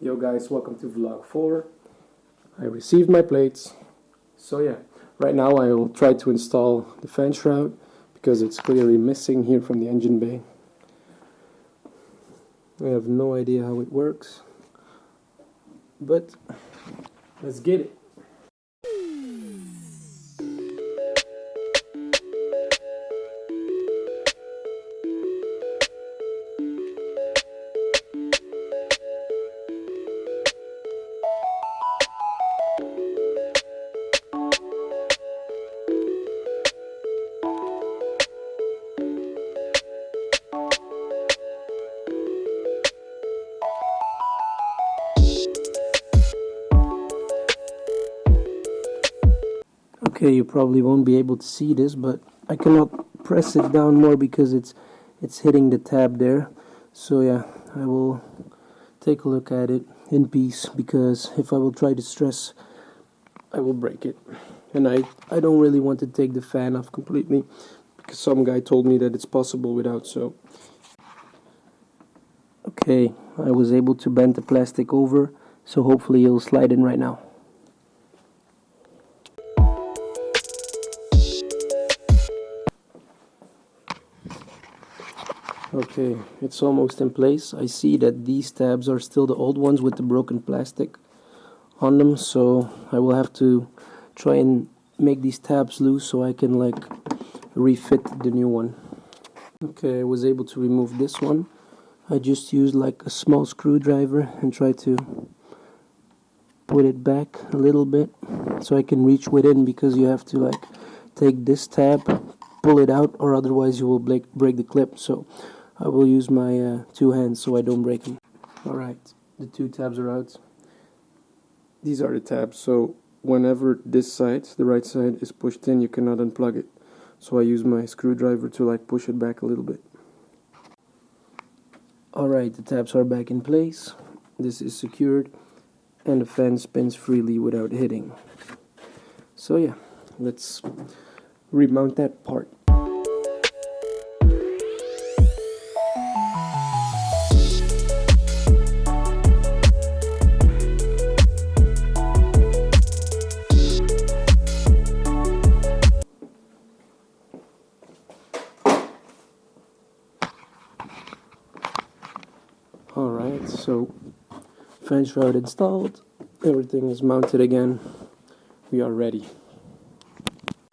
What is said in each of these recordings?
Yo guys, welcome to vlog 4. I received my plates. So yeah, right now I will try to install the fan shroud because it's clearly missing here from the engine bay. I have no idea how it works, but let's get it. Okay, you probably won't be able to see this, but I cannot press it down more because it's hitting the tab there. So yeah, I will take a look at it in peace, because if I will try to stress, I will break it. And I don't really want to take the fan off completely, because some guy told me that it's possible without. So okay, I was able to bend the plastic over, so hopefully it'll slide in right now. Okay, it's almost in place. I see that these tabs are still the old ones with the broken plastic on them, so I will have to try and make these tabs loose so I can like refit the new one. Okay, I was able to remove this one. I just used like a small screwdriver and try to put it back a little bit so I can reach within, because you have to like take this tab, pull it out, or otherwise you will break the clip. So I will use my two hands so I don't break them. Alright, the two tabs are out. These are the tabs, so whenever this side, the right side, is pushed in, you cannot unplug it. So I use my screwdriver to like push it back a little bit. Alright, the tabs are back in place. This is secured and the fan spins freely without hitting. So yeah, let's remount that part. Alright, so fan shroud installed, everything is mounted again, we are ready.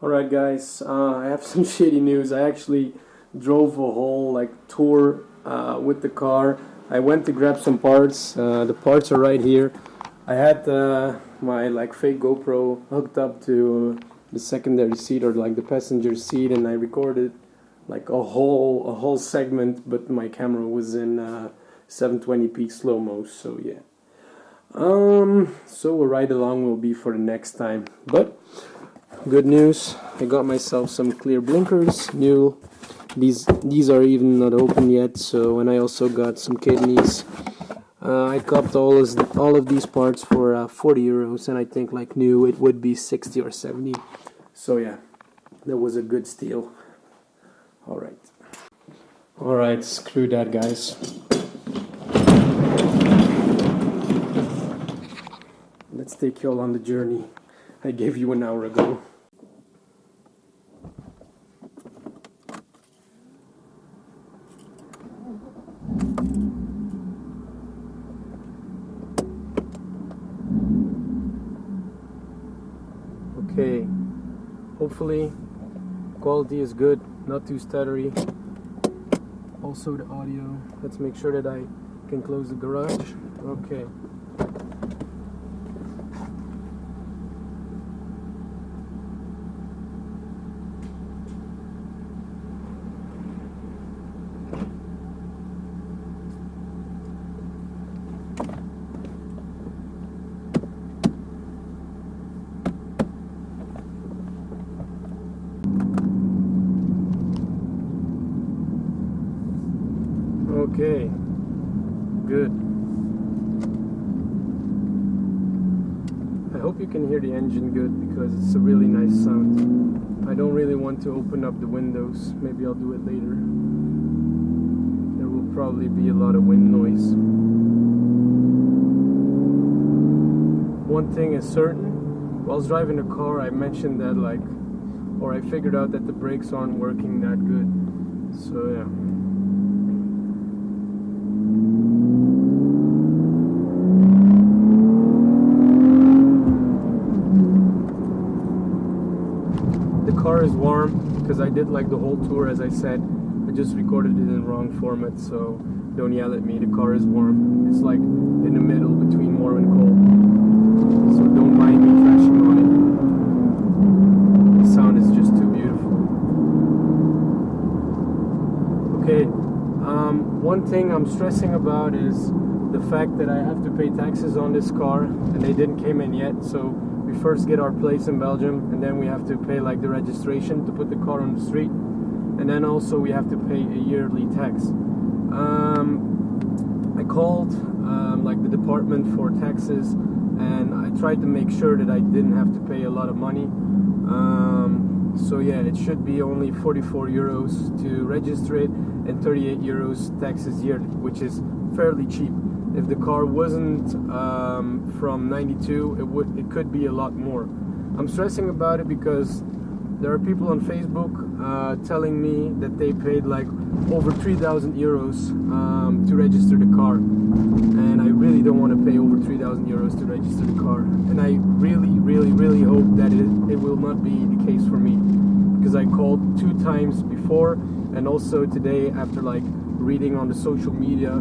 Alright guys, I have some shitty news. I actually drove a whole like tour with the car. I went to grab some parts, the parts are right here. I had my like fake GoPro hooked up to the secondary seat, or like the passenger seat, and I recorded like a whole segment, but my camera was in 720p slow-mo, so yeah. So a ride along will be for the next time. But good news, I got myself some clear blinkers, new. These are even not open yet. So, and I also got some kidneys. I copped all of these parts for 40 euros, and I think like new it would be 60 or 70. So yeah, that was a good steal. Alright, screw that guys. Let's take you all on the journey I gave you an hour ago. Okay, hopefully quality is good, not too stuttery. Also the audio, let's make sure that I can close the garage. Okay. Okay, good. I hope you can hear the engine good, because it's a really nice sound. I don't really want to open up the windows. Maybe I'll do it later. There will probably be a lot of wind noise. one thing is certain. While I was driving the car, I mentioned that I figured out that the brakes aren't working that good. So yeah. The car is warm because I did the whole tour, as I said. I just recorded it in the wrong format, so don't yell at me. The car is warm. It's in the middle between warm and cold. So don't mind me crashing on it. The sound is just too beautiful. Okay, one thing I'm stressing about is the fact that I have to pay taxes on this car, and they didn't came in yet. So we first get our plates in Belgium, and then we have to pay the registration to put the car on the street, and then also we have to pay a yearly tax. I called the department for taxes, and I tried to make sure that I didn't have to pay a lot of money. So yeah, it should be only 44 euros to register it and 38 euros taxes yearly, which is fairly cheap. If the car wasn't from 92, it could be a lot more. I'm stressing about it because there are people on Facebook telling me that they paid over 3,000 euros to register the car, and I really don't want to pay over 3,000 euros to register the car, and I really hope that it will not be the case for me, because I called 2 times before, and also today after reading on the social media,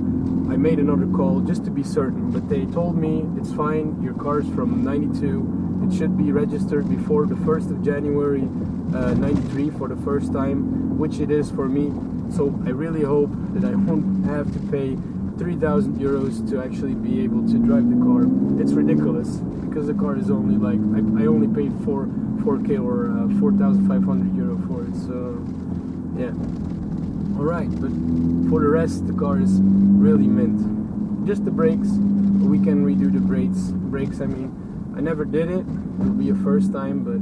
I made another call just to be certain, but they told me it's fine, your car's from 92, it should be registered before the 1st of January 93 for the first time, which it is for me. So I really hope that I won't have to pay 3,000 euros to actually be able to drive the car. It's ridiculous because the car is only I only paid 4K or 4,500 euro for it. So yeah. Alright, but for the rest, the car is really mint. Just the brakes, we can redo the brakes. I mean, I never did it. It'll be a first time, but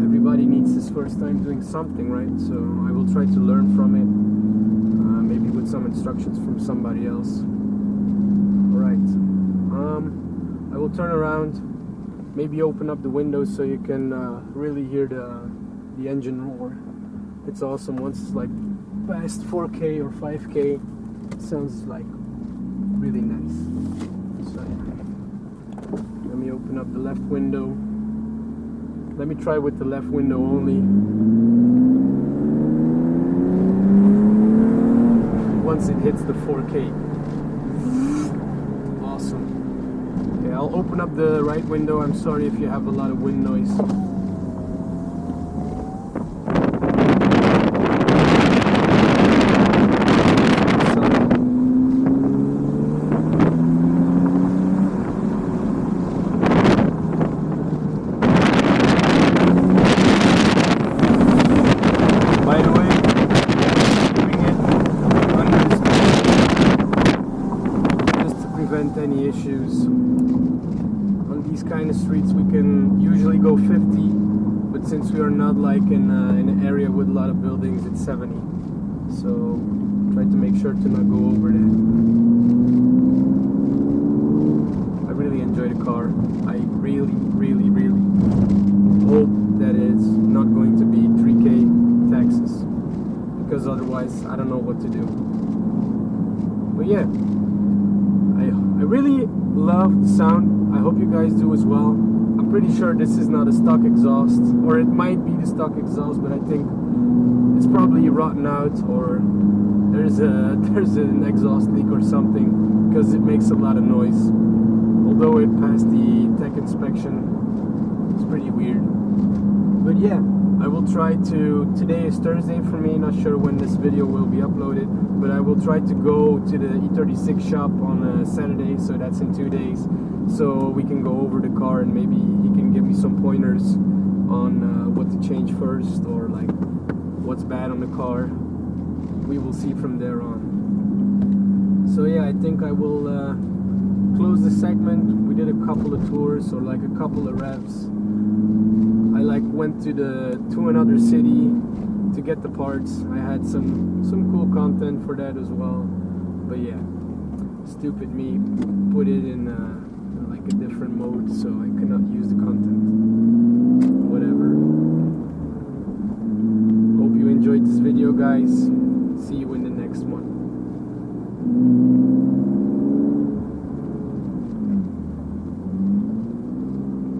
everybody needs his first time doing something, right? So I will try to learn from it, maybe with some instructions from somebody else. Alright, I will turn around, maybe open up the windows so you can really hear the engine roar. It's awesome. Once it's past 4K or 5K, it sounds really nice. So yeah. Let me open up the left window. Let me try with the left window only. Once it hits the 4K. Awesome. Okay, I'll open up the right window. I'm sorry if you have a lot of wind noise. Any issues on these kind of streets, we can usually go 50, but since we are not in an area with a lot of buildings, it's 70, so try to make sure to not go over that. I really enjoy the car. I really hope that it's not going to be 3K taxes, because otherwise I don't know what to do. But yeah, I really love the sound. I hope you guys do as well. I'm pretty sure this is not a stock exhaust, or it might be the stock exhaust, but I think it's probably rotten out, or there's an exhaust leak or something, because it makes a lot of noise. Although it passed the tech inspection, it's pretty weird. But yeah, I will try to, today is Thursday for me, not sure when this video will be uploaded, but I will try to go to the E36 shop on a Saturday, so that's in 2 days, so we can go over the car and maybe he can give me some pointers on what to change first, or what's bad on the car. We will see from there on. So yeah, I think I will close the segment. We did a couple of tours, or a couple of revs. I went to another city to get the parts. I had some cool content for that as well. But yeah, stupid me put it in like a different mode, so I cannot use the content. Whatever. Hope you enjoyed this video, guys. See you in the next one.